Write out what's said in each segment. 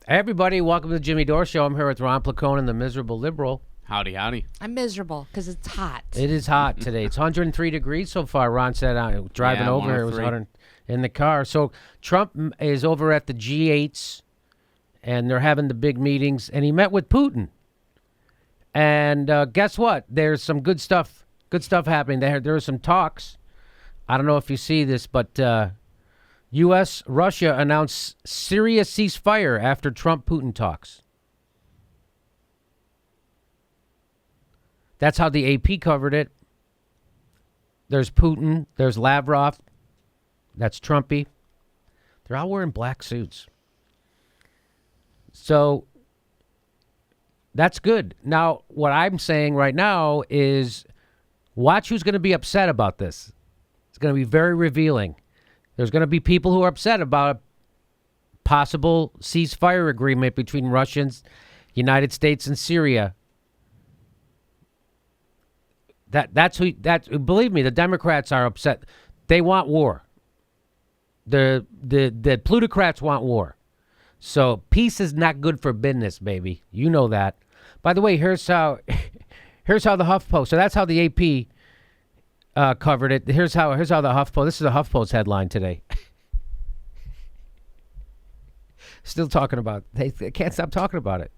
Hey everybody, welcome to the Jimmy Dore Show. I'm here with Ron Placone and the Miserable Liberal. Howdy, howdy. I'm miserable because it's hot. It is hot today. It's 103 degrees so far. Ron said driving over here, it was 100 in the car. So Trump is over at the G8s, and they're having the big meetings, and he met with Putin. And guess what? There's some good stuff happening there. There are some talks. I don't know if you see this, but U.S. Russia announced Syria ceasefire after Trump-Putin talks. That's how the AP covered it. There's Putin. There's Lavrov. That's Trumpy. They're all wearing black suits. So that's good. Now, what I'm saying right now is watch who's going to be upset about this. It's going to be very revealing. There's going to be people who are upset about a possible ceasefire agreement between Russians, United States, and Syria. Believe me, the Democrats are upset. They want war. The plutocrats want war. So peace is not good for business, baby. You know that. By the way, here's how the HuffPost. So that's how the AP covered it. Here's how the HuffPost. This is a HuffPost headline today. Still talking about. They can't stop talking about it.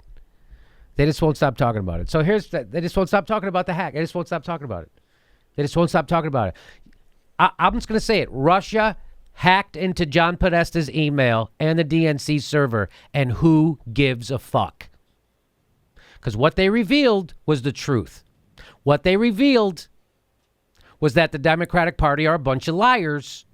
They just won't stop talking about it. So they just won't stop talking about the hack. They just won't stop talking about it. They just won't stop talking about it. I'm just going to say it. Russia hacked into John Podesta's email and the DNC server, and who gives a fuck? Because what they revealed was the truth. What they revealed was that the Democratic Party are a bunch of liars.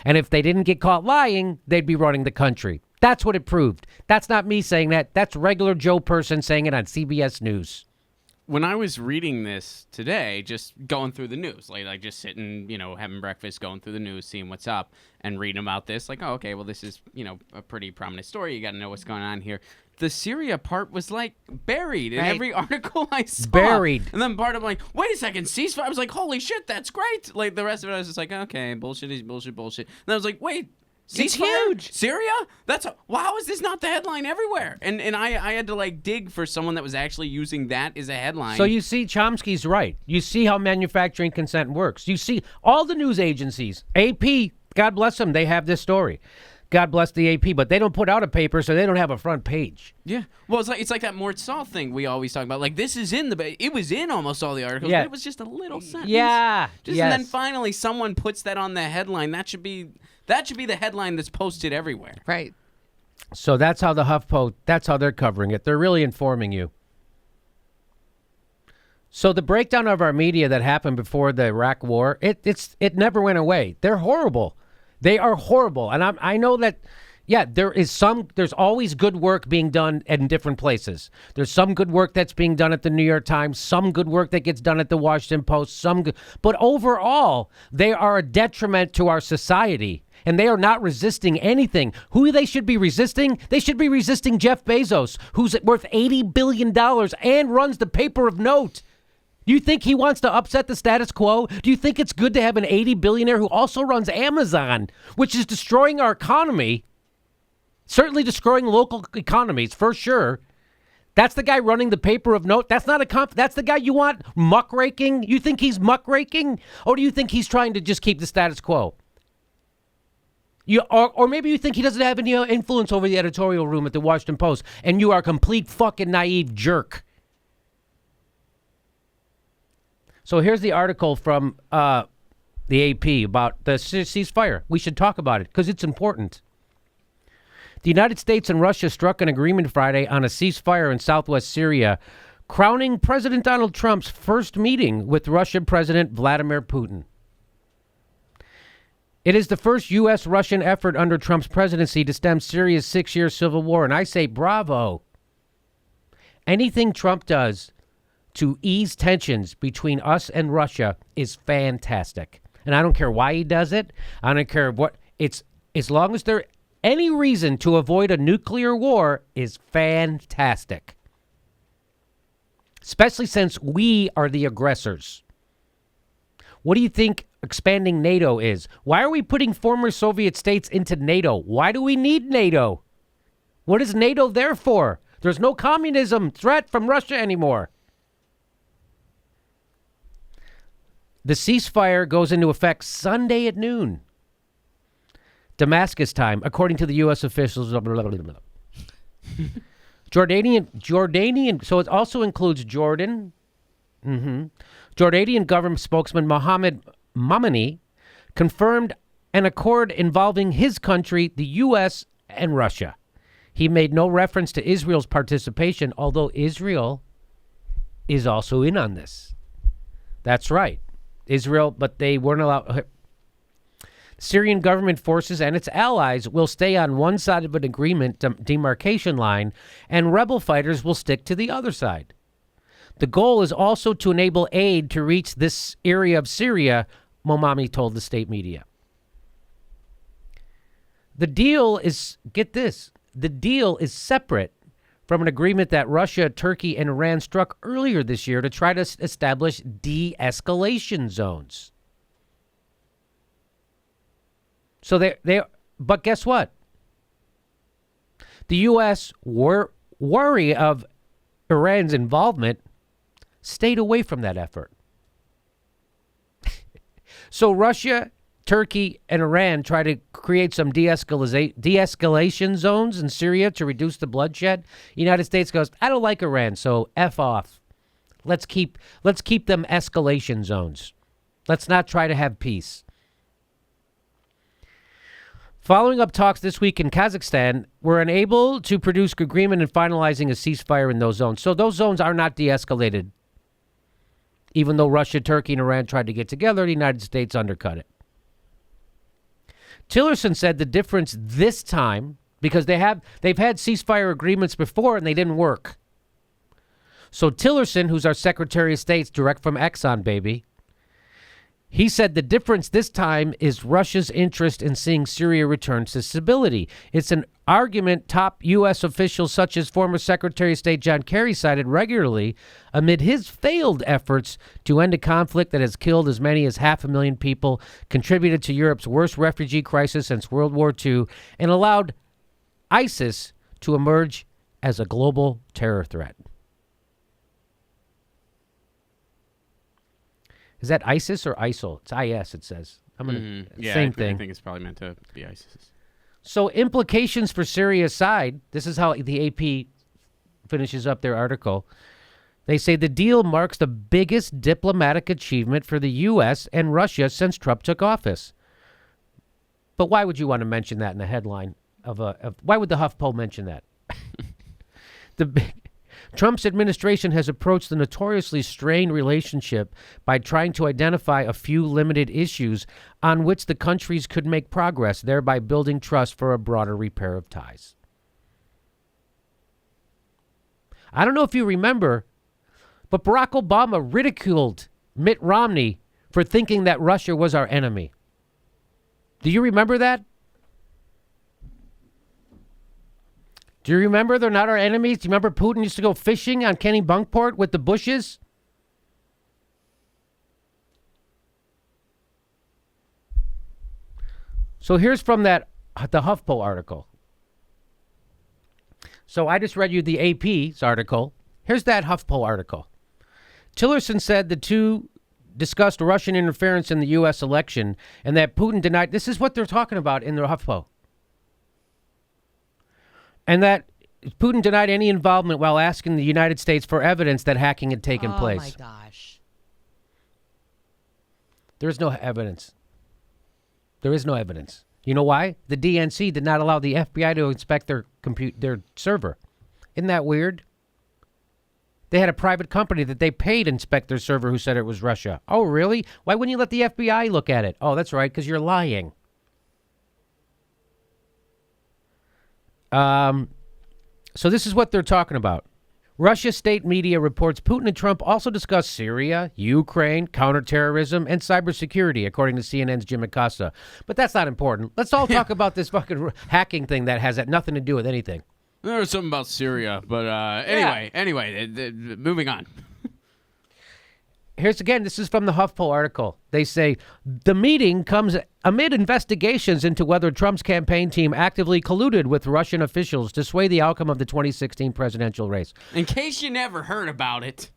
And if they didn't get caught lying, they'd be running the country. That's what it proved. That's not me saying that. That's regular Joe person saying it on CBS News. When I was reading this today, just going through the news, like just sitting, having breakfast, going through the news, seeing what's up, and reading about this, like, oh, okay, well, this is, a pretty prominent story. You got to know what's going on here. The Syria part was, buried in every article I saw. Buried. And then part of wait a second, ceasefire. I was like, holy shit, that's great. Like, the rest of it, I was just like, okay, bullshit is bullshit. And I was like, wait. It's huge. Syria? How is this not the headline everywhere? And I had to dig for someone that was actually using that as a headline. So you see, Chomsky's right. You see how manufacturing consent works. You see all the news agencies, AP, God bless them, they have this story. God bless the AP, but they don't put out a paper, so they don't have a front page. Yeah. Well, it's like that Mort Saul thing we always talk about. This is it was in almost all the articles, but it was just a little sentence. Yeah. And then finally someone puts that on the headline. That should be the headline that's posted everywhere. Right. So that's how the HuffPost, that's how they're covering it. They're really informing you. So the breakdown of our media that happened before the Iraq war, it never went away. They're horrible. They are horrible. And I know that, there's always good work being done in different places. There's some good work that's being done at the New York Times, some good work that gets done at the Washington Post, but overall, they are a detriment to our society. And they are not resisting anything. Who they should be resisting? They should be resisting Jeff Bezos, who's worth $80 billion and runs the paper of note. Do you think he wants to upset the status quo? Do you think it's good to have an 80 billionaire who also runs Amazon, which is destroying our economy? Certainly destroying local economies, for sure. That's the guy running the paper of note. That's not that's the guy you want muckraking? You think he's muckraking? Or do you think he's trying to just keep the status quo? Or maybe you think he doesn't have any influence over the editorial room at the Washington Post, and you are a complete fucking naive jerk. So here's the article from the AP about the ceasefire. We should talk about it because it's important. The United States and Russia struck an agreement Friday on a ceasefire in southwest Syria, crowning President Donald Trump's first meeting with Russian President Vladimir Putin. It is the first U.S.-Russian effort under Trump's presidency to stem Syria's 6-year civil war, and I say bravo. Anything Trump does to ease tensions between us and Russia is fantastic. And I don't care why he does it. I don't care what. It's as long as there any reason to avoid a nuclear war is fantastic. Especially since we are the aggressors. What do you think expanding NATO is? Why are we putting former Soviet states into NATO? Why do we need NATO? What is NATO there for? There's no communism threat from Russia anymore. The ceasefire goes into effect Sunday at noon, Damascus time, according to the U.S. officials. Jordanian, so it also includes Jordan. Jordanian government spokesman Mohammed Mamani confirmed an accord involving his country, the U.S., and Russia. He made no reference to Israel's participation, although Israel is also in on this. That's right. Israel, but they weren't allowed. Syrian government forces and its allies will stay on one side of an agreement demarcation line, and rebel fighters will stick to the other side. The goal is also to enable aid to reach this area of Syria, Momami told the state media. The deal is, get this, the deal is separate from an agreement that Russia, Turkey, and Iran struck earlier this year to try to establish de-escalation zones. So but guess what? The U.S. worry of Iran's involvement stayed away from that effort. So Russia, Turkey, and Iran try to create some de-escalation zones in Syria to reduce the bloodshed. The United States goes, I don't like Iran, so F off. Let's keep them escalation zones. Let's not try to have peace. Following up talks this week in Kazakhstan, we're unable to produce agreement in finalizing a ceasefire in those zones. So those zones are not de-escalated. Even though Russia, Turkey, and Iran tried to get together, the United States undercut it. Tillerson said the difference this time, because they've had ceasefire agreements before and they didn't work. So Tillerson, who's our Secretary of State, direct from Exxon, baby, he said the difference this time is Russia's interest in seeing Syria return to stability. It's an argument top U.S. officials such as former Secretary of State John Kerry cited regularly amid his failed efforts to end a conflict that has killed as many as 500,000 people, contributed to Europe's worst refugee crisis since World War II, and allowed ISIS to emerge as a global terror threat. Is that ISIS or ISIL? It's IS, it says. Same thing. I think it's probably meant to be ISIS. So implications for Syria aside, this is how the AP finishes up their article. They say the deal marks the biggest diplomatic achievement for the U.S. and Russia since Trump took office. But why would you want to mention that in the headline why would the HuffPo mention that? Trump's administration has approached the notoriously strained relationship by trying to identify a few limited issues on which the countries could make progress, thereby building trust for a broader repair of ties. I don't know if you remember, but Barack Obama ridiculed Mitt Romney for thinking that Russia was our enemy. Do you remember that? Do you remember they're not our enemies? Do you remember Putin used to go fishing on Kennebunkport with the Bushes? So here's from the HuffPo article. So I just read you the AP's article. Here's that HuffPo article. Tillerson said the two discussed Russian interference in the U.S. election and that Putin denied. This is what they're talking about in the HuffPo. And that Putin denied any involvement while asking the United States for evidence that hacking had taken place. Oh, my gosh. There is no evidence. There is no evidence. You know why? The DNC did not allow the FBI to inspect their server. Isn't that weird? They had a private company that they paid inspect their server who said it was Russia. Oh, really? Why wouldn't you let the FBI look at it? Oh, that's right, because you're lying. So this is what they're talking about. Russia state media reports Putin and Trump also discussed Syria, Ukraine, counterterrorism, and cybersecurity, according to CNN's Jim Acosta. But that's not important. Let's all talk about this fucking hacking thing that has nothing to do with anything. There was something about Syria, but anyway, moving on. Here's again, this is from the HuffPo article. They say the meeting comes amid investigations into whether Trump's campaign team actively colluded with Russian officials to sway the outcome of the 2016 presidential race. In case you never heard about it,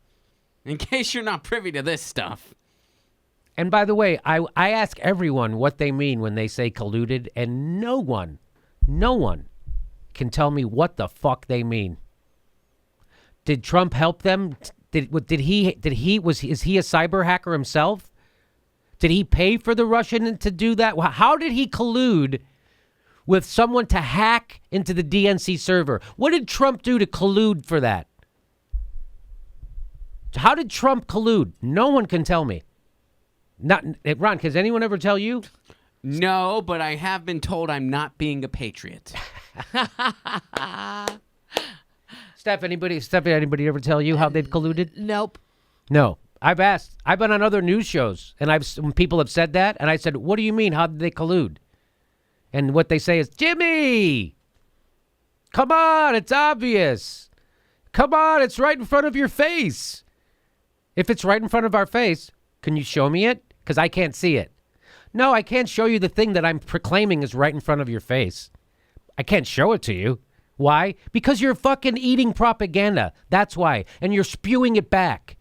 in case you're not privy to this stuff. And by the way, I ask everyone what they mean when they say colluded, and no one can tell me what the fuck they mean. Did Trump help them? Is he a cyber hacker himself? Did he pay for the Russian to do that? How did he collude with someone to hack into the DNC server? What did Trump do to collude for that? How did Trump collude? No one can tell me. Not Ron, can anyone ever tell you? No, but I have been told I'm not being a patriot. Steph, anybody ever tell you how they've colluded? Nope. No. I've asked. I've been on other news shows, and when people have said that, and I said, what do you mean? How did they collude? And what they say is, Jimmy, come on, it's obvious. Come on, it's right in front of your face. If it's right in front of our face, can you show me it? Because I can't see it. No, I can't show you the thing that I'm proclaiming is right in front of your face. I can't show it to you. Why? Because you're fucking eating propaganda. That's why. And you're spewing it back.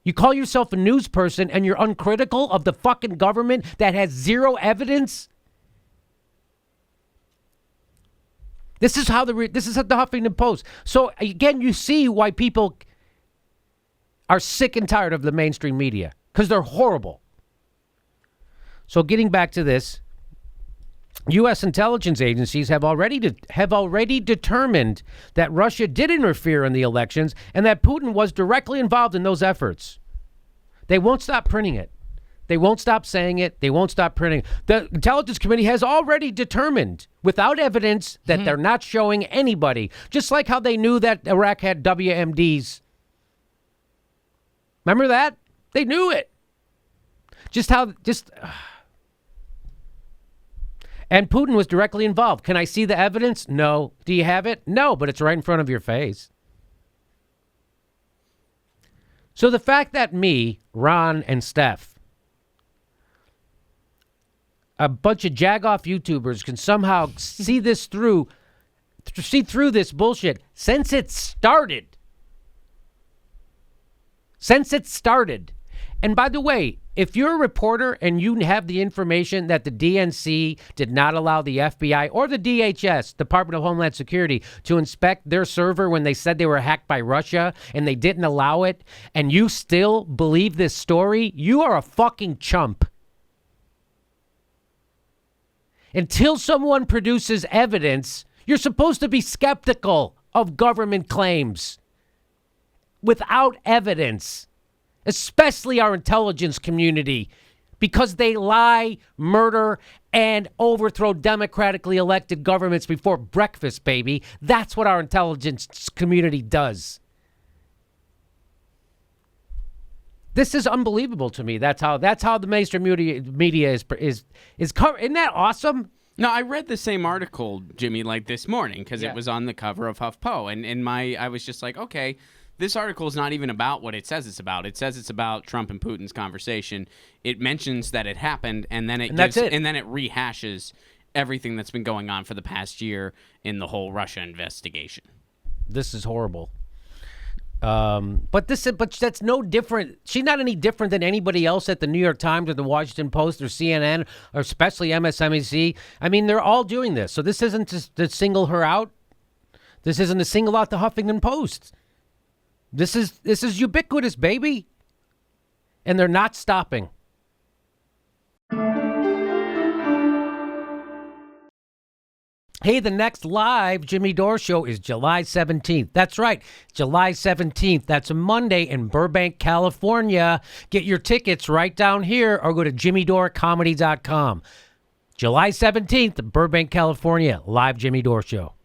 You call yourself a news person and you're uncritical of the fucking government that has zero evidence? This is the Huffington Post. So again, you see why people are sick and tired of the mainstream media, because they're horrible. So getting back to this, U.S. intelligence agencies have already determined that Russia did interfere in the elections and that Putin was directly involved in those efforts. They won't stop printing it. They won't stop saying it. They won't stop printing it. The Intelligence Committee has already determined, without evidence, that they're not showing anybody, just like how they knew that Iraq had WMDs. Remember that? They knew it. And Putin was directly involved. Can I see the evidence? No. Do you have it? No, but it's right in front of your face. So the fact that me, Ron, and Steph, a bunch of jagoff YouTubers, can somehow see through this bullshit since it started. And by the way, if you're a reporter and you have the information that the DNC did not allow the FBI or the DHS, Department of Homeland Security, to inspect their server when they said they were hacked by Russia and they didn't allow it, and you still believe this story, you are a fucking chump. Until someone produces evidence, you're supposed to be skeptical of government claims without evidence. Especially our intelligence community, because they lie, murder, and overthrow democratically elected governments before breakfast, baby. That's what our intelligence community does. This is unbelievable to me. That's how the mainstream media is covered. Isn't that awesome? No, I read the same article, Jimmy, like this morning, because it was on the cover of HuffPo, and I was just like, okay. This article is not even about what it says it's about. It says it's about Trump and Putin's conversation. It mentions that it happened, and then and then it rehashes everything that's been going on for the past year in the whole Russia investigation. This is horrible. But that's no different. She's not any different than anybody else at the New York Times or the Washington Post or CNN or especially MSNBC. I mean, they're all doing this. So this isn't to single her out. This isn't to single out the Huffington Post. This is ubiquitous, baby. And they're not stopping. Hey, the next live Jimmy Dore show is July 17th. That's right, July 17th. That's a Monday in Burbank, California. Get your tickets right down here or go to jimmydorecomedy.com. July 17th, Burbank, California, live Jimmy Dore show.